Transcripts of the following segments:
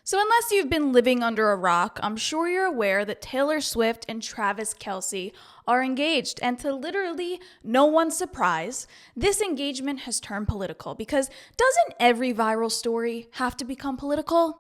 So unless you've been living under a rock, I'm sure you're aware that Taylor Swift and Travis Kelce are engaged. And to literally no one's surprise, this engagement has turned political because doesn't every viral story have to become political?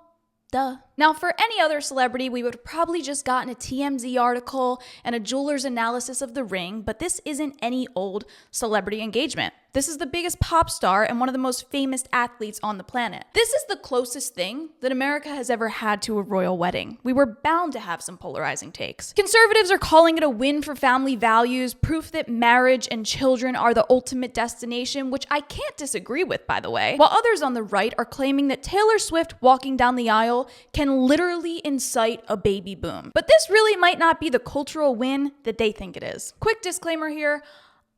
Duh. Now, for any other celebrity, we would have probably just gotten a TMZ article and a jeweler's analysis of the ring, but this isn't any old celebrity engagement. This is the biggest pop star and one of the most famous athletes on the planet. This is the closest thing that America has ever had to a royal wedding. We were bound to have some polarizing takes. Conservatives are calling it a win for family values, proof that marriage and children are the ultimate destination, which I can't disagree with, by the way. While others on the right are claiming that Taylor Swift walking down the aisle can literally incite a baby boom. But this really might not be the cultural win that they think it is. Quick disclaimer here,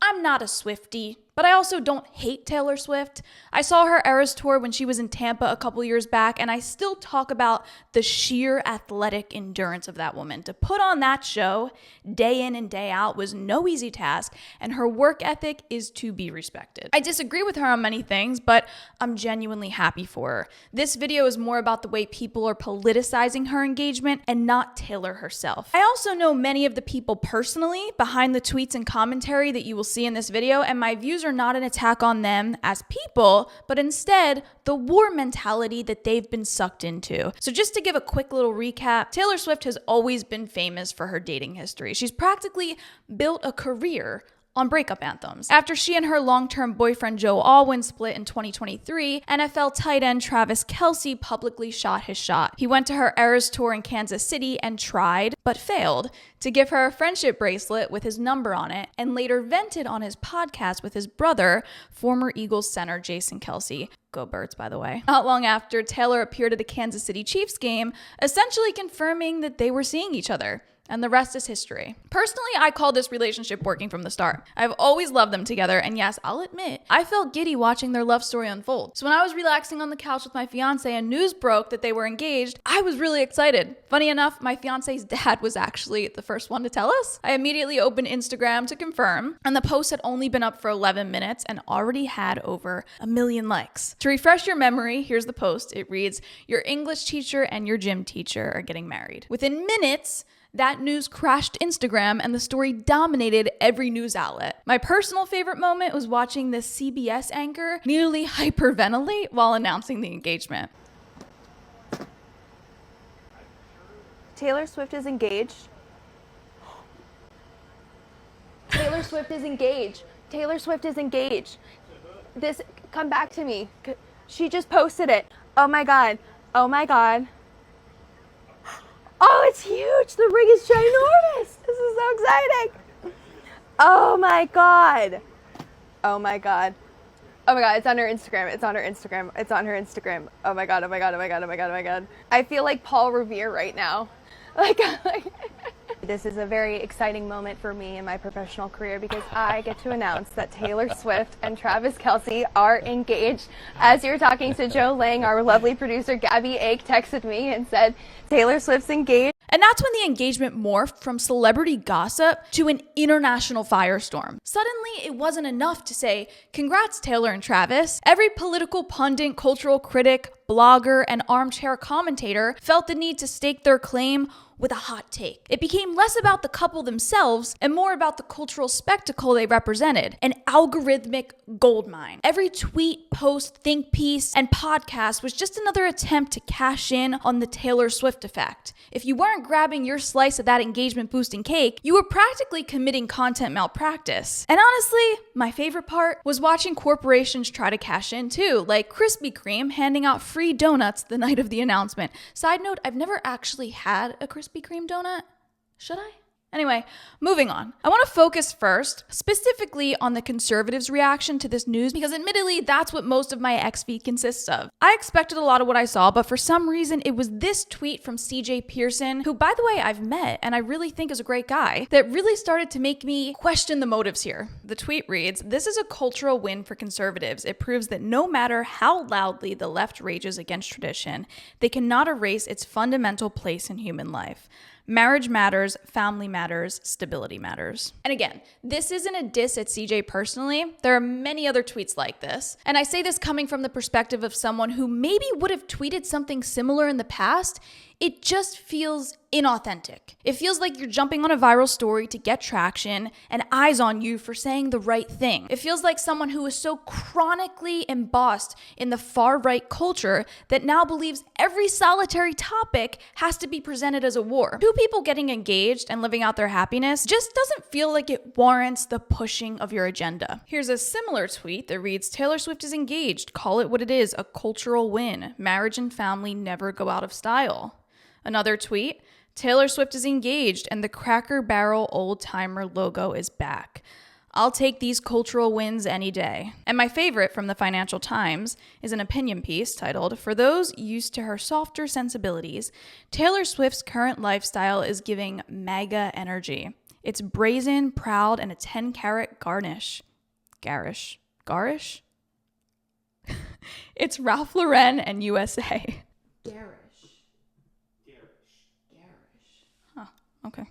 I'm not a Swiftie, but I also don't hate Taylor Swift. I saw her Eras tour when she was in Tampa a couple years back, and I still talk about the sheer athletic endurance of that woman. To put on that show day in and day out was no easy task, and her work ethic is to be respected. I disagree with her on many things, but I'm genuinely happy for her. This video is more about the way people are politicizing her engagement and not Taylor herself. I also know many of the people personally behind the tweets and commentary that you will see in this video, and my views are not an attack on them as people, but instead the war mentality that they've been sucked into. So just to give a quick little recap, Taylor Swift has always been famous for her dating history. She's practically built a career on breakup anthems. After she and her long-term boyfriend Joe Alwyn split in 2023, NFL tight end Travis Kelce publicly shot his shot. He went to her Eras tour in Kansas City and tried, but failed, to give her a friendship bracelet with his number on it, and later vented on his podcast with his brother, former Eagles center Jason Kelce. Go Birds, by the way. Not long after, Taylor appeared at a Kansas City Chiefs game, essentially confirming that they were seeing each other. And the rest is history. Personally, I call this relationship working from the start. I've always loved them together, and yes, I'll admit, I felt giddy watching their love story unfold. So when I was relaxing on the couch with my fiance and news broke that they were engaged, I was really excited. Funny enough, my fiance's dad was actually the first one to tell us. I immediately opened Instagram to confirm, and the post had only been up for 11 minutes and already had over 1 million likes. To refresh your memory, here's the post. It reads, "Your English teacher and your gym teacher are getting married." Within minutes, that news crashed Instagram and the story dominated every news outlet. My personal favorite moment was watching this CBS anchor nearly hyperventilate while announcing the engagement. Taylor Swift is engaged. Taylor Swift is engaged. Taylor Swift is engaged. Come back to me. She just posted it. Oh my God. Oh my God. Oh, it's huge. The ring is ginormous. This is so exciting. Oh my God. Oh my God. Oh my God, it's on her Instagram. It's on her Instagram. It's on her Instagram. Oh my God, oh my God, oh my God, oh my God, oh my God. I feel like Paul Revere right now. This is a very exciting moment for me in my professional career because I get to announce that Taylor Swift and Travis Kelce are engaged. As you're talking to Joe Lang, our lovely producer Gabby Ake texted me and said, Taylor Swift's engaged. And that's when the engagement morphed from celebrity gossip to an international firestorm. Suddenly, it wasn't enough to say, congrats Taylor and Travis. Every political pundit, cultural critic, blogger, and armchair commentator felt the need to stake their claim with a hot take. It became less about the couple themselves and more about the cultural spectacle they represented, an algorithmic goldmine. Every tweet, post, think piece, and podcast was just another attempt to cash in on the Taylor Swift effect. If you weren't grabbing your slice of that engagement-boosting cake, you were practically committing content malpractice. And honestly, my favorite part was watching corporations try to cash in too, like Krispy Kreme handing out free donuts the night of the announcement. Side note, I've never actually had a Krispy Kreme donut. Should I? Anyway, moving on. I want to focus first, specifically on the conservatives' reaction to this news, because admittedly, that's what most of my X feed consists of. I expected a lot of what I saw, but for some reason, it was this tweet from CJ Pearson, who, by the way, I've met and I really think is a great guy, that really started to make me question the motives here. The tweet reads, "This is a cultural win for conservatives. It proves that no matter how loudly the left rages against tradition, they cannot erase its fundamental place in human life. Marriage matters, family matters, stability matters. And again, this isn't a diss at CJ personally. There are many other tweets like this. And I say this coming from the perspective of someone who maybe would have tweeted something similar in the past. It just feels inauthentic. It feels like you're jumping on a viral story to get traction and eyes on you for saying the right thing. It feels like someone who is so chronically embossed in the far-right culture that now believes every solitary topic has to be presented as a war. Two people getting engaged and living out their happiness just doesn't feel like it warrants the pushing of your agenda. Here's a similar tweet that reads, Taylor Swift is engaged. Call it what it is, a cultural win. Marriage and family never go out of style. Another tweet, Taylor Swift is engaged and the Cracker Barrel old-timer logo is back. I'll take these cultural wins any day. And my favorite from the Financial Times is an opinion piece titled, For those used to her softer sensibilities, Taylor Swift's current lifestyle is giving MAGA energy. It's brazen, proud, and a 10-carat garnish. Garish. Garish? It's Ralph Lauren and USA. Garish. Okay.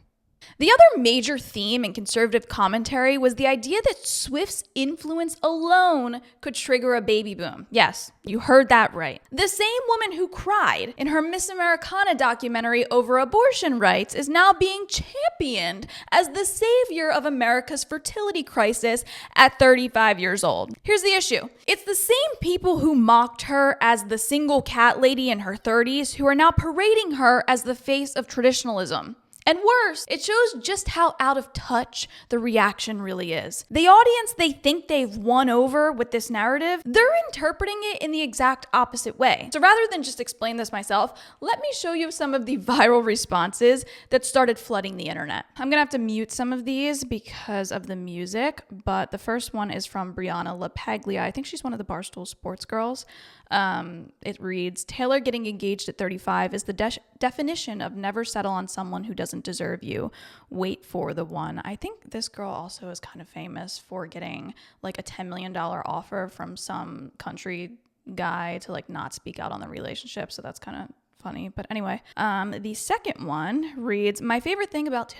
The other major theme in conservative commentary was the idea that Swift's influence alone could trigger a baby boom. Yes, you heard that right. The same woman who cried in her Miss Americana documentary over abortion rights is now being championed as the savior of America's fertility crisis at 35 years old. Here's the issue. It's the same people who mocked her as the single cat lady in her 30s who are now parading her as the face of traditionalism. And worse, it shows just how out of touch the reaction really is. The audience they think they've won over with this narrative, they're interpreting it in the exact opposite way. So rather than just explain this myself, let me show you some of the viral responses that started flooding the internet. I'm gonna have to mute some of these because of the music, but the first one is from Brianna LaPaglia. I think she's one of the Barstool Sports girls. It reads, Taylor getting engaged at 35 is the definition of never settle on someone who doesn't deserve you. Wait for the one. I think this girl also is kind of famous for getting like a $10 million offer from some country guy to like not speak out on the relationship. So that's kind of funny. But anyway, the second one reads, my favorite thing about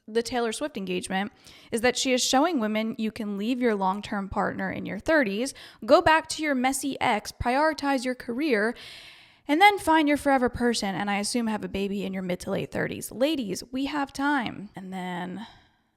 the Taylor Swift engagement is that she is showing women you can leave your long-term partner in your 30s, go back to your messy ex, prioritize your career, and then find your forever person, and I assume have a baby in your mid to late 30s. Ladies, we have time. And then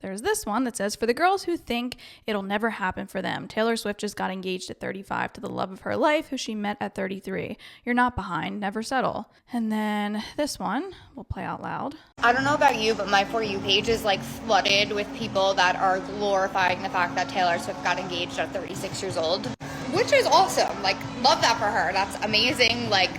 there's this one that says, for the girls who think it'll never happen for them, Taylor Swift just got engaged at 35 to the love of her life who she met at 33. You're not behind, never settle. And then this one, we'll play out loud. I don't know about you, but my For You page is like flooded with people that are glorifying the fact that Taylor Swift got engaged at 36 years old, which is awesome. Like, love that for her. That's amazing. Like,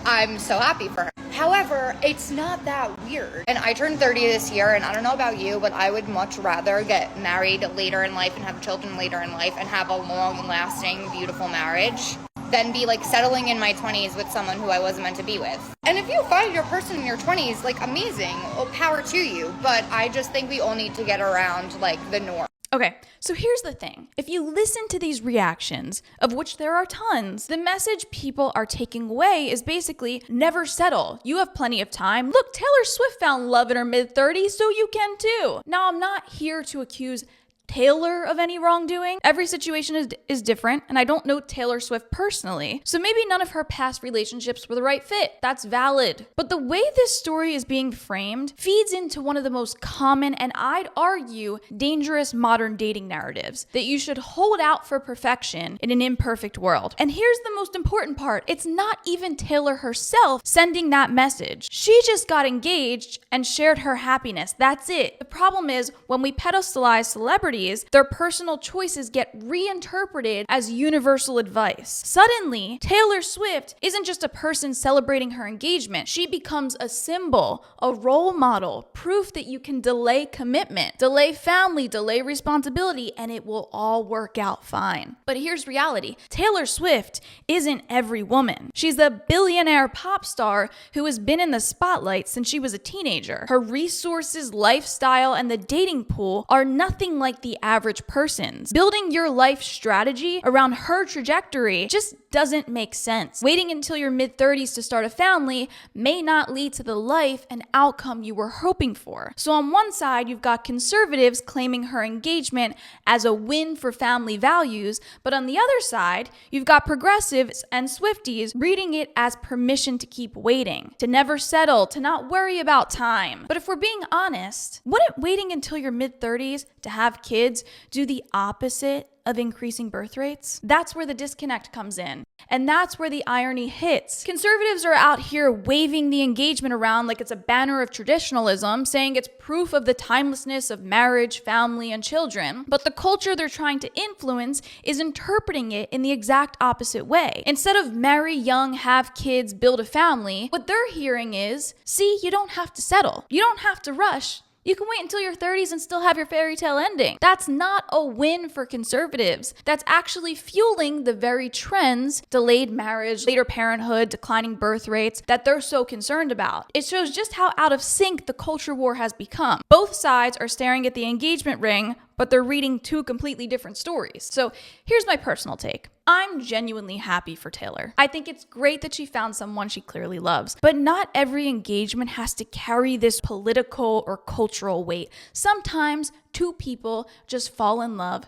I'm so happy for her. However, it's not that weird. And I turned 30 this year, and I don't know about you, but I would much rather get married later in life and have children later in life and have a long-lasting, beautiful marriage than be like settling in my 20s with someone who I wasn't meant to be with. And if you find your person in your 20s, like, amazing, well, power to you. But I just think we all need to get around like the norm. Okay, so here's the thing. If you listen to these reactions, of which there are tons, the message people are taking away is basically never settle. You have plenty of time. Look, Taylor Swift found love in her mid-30s, so you can too. Now, I'm not here to accuse Taylor of any wrongdoing. Every situation is different, and I don't know Taylor Swift personally, so maybe none of her past relationships were the right fit. That's valid. But the way this story is being framed feeds into one of the most common, and I'd argue, dangerous modern dating narratives, that you should hold out for perfection in an imperfect world. And here's the most important part. It's not even Taylor herself sending that message. She just got engaged and shared her happiness. That's it. The problem is when we pedestalize celebrities, their personal choices get reinterpreted as universal advice. Suddenly, Taylor Swift isn't just a person celebrating her engagement. She becomes a symbol, a role model, proof that you can delay commitment, delay family, delay responsibility, and it will all work out fine. But here's reality. Taylor Swift isn't every woman. She's a billionaire pop star who has been in the spotlight since she was a teenager. Her resources, lifestyle, and the dating pool are nothing like the average person's. Building your life strategy around her trajectory just just doesn't make sense. Waiting until your mid-30s to start a family may not lead to the life and outcome you were hoping for. So on one side, you've got conservatives claiming her engagement as a win for family values, but on the other side, you've got progressives and Swifties reading it as permission to keep waiting, to never settle, to not worry about time. But if we're being honest, wouldn't waiting until your mid-30s to have kids do the opposite of increasing birth rates? That's where the disconnect comes in. And that's where the irony hits. Conservatives are out here waving the engagement around like it's a banner of traditionalism, saying it's proof of the timelessness of marriage, family, and children. But the culture they're trying to influence is interpreting it in the exact opposite way. Instead of marry young, have kids, build a family, what they're hearing is, see, you don't have to settle. You don't have to rush. You can wait until your 30s and still have your fairy tale ending. That's not a win for conservatives. That's actually fueling the very trends, delayed marriage, later parenthood, declining birth rates, that they're so concerned about. It shows just how out of sync the culture war has become. Both sides are staring at the engagement ring, but they're reading two completely different stories. So here's my personal take. I'm genuinely happy for Taylor. I think it's great that she found someone she clearly loves, but not every engagement has to carry this political or cultural weight. Sometimes two people just fall in love,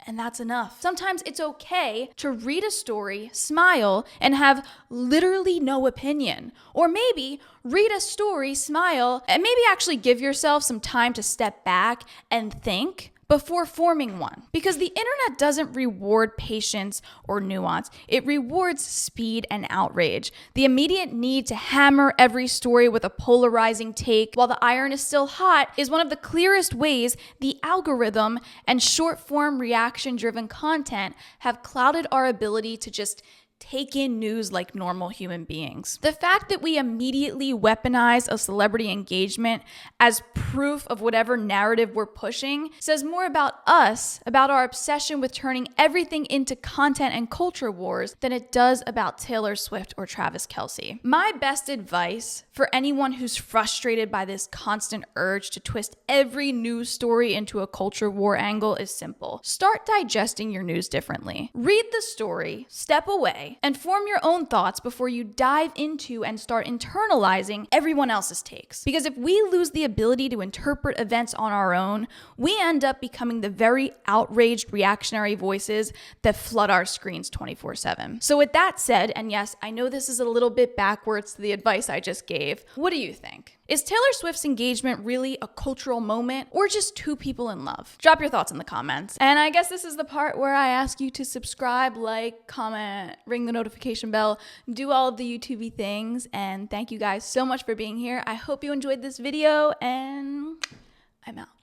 and that's enough. Sometimes it's okay to read a story, smile, and have literally no opinion. Or maybe read a story, smile, and maybe actually give yourself some time to step back and think before forming one. Because the internet doesn't reward patience or nuance. It rewards speed and outrage. The immediate need to hammer every story with a polarizing take while the iron is still hot is one of the clearest ways the algorithm and short-form reaction-driven content have clouded our ability to just take in news like normal human beings. The fact that we immediately weaponize a celebrity engagement as proof of whatever narrative we're pushing says more about us, about our obsession with turning everything into content and culture wars, than it does about Taylor Swift or Travis Kelce. My best advice for anyone who's frustrated by this constant urge to twist every news story into a culture war angle is simple. Start digesting your news differently. Read the story, step away, and form your own thoughts before you dive into and start internalizing everyone else's takes. Because if we lose the ability to interpret events on our own, we end up becoming the very outraged reactionary voices that flood our screens 24/7. So with that said, and yes, I know this is a little bit backwards to the advice I just gave, what do you think? Is Taylor Swift's engagement really a cultural moment or just two people in love? Drop your thoughts in the comments. And I guess this is the part where I ask you to subscribe, like, comment, ring the notification bell, do all of the YouTube-y things. And thank you guys so much for being here. I hope you enjoyed this video, and I'm out.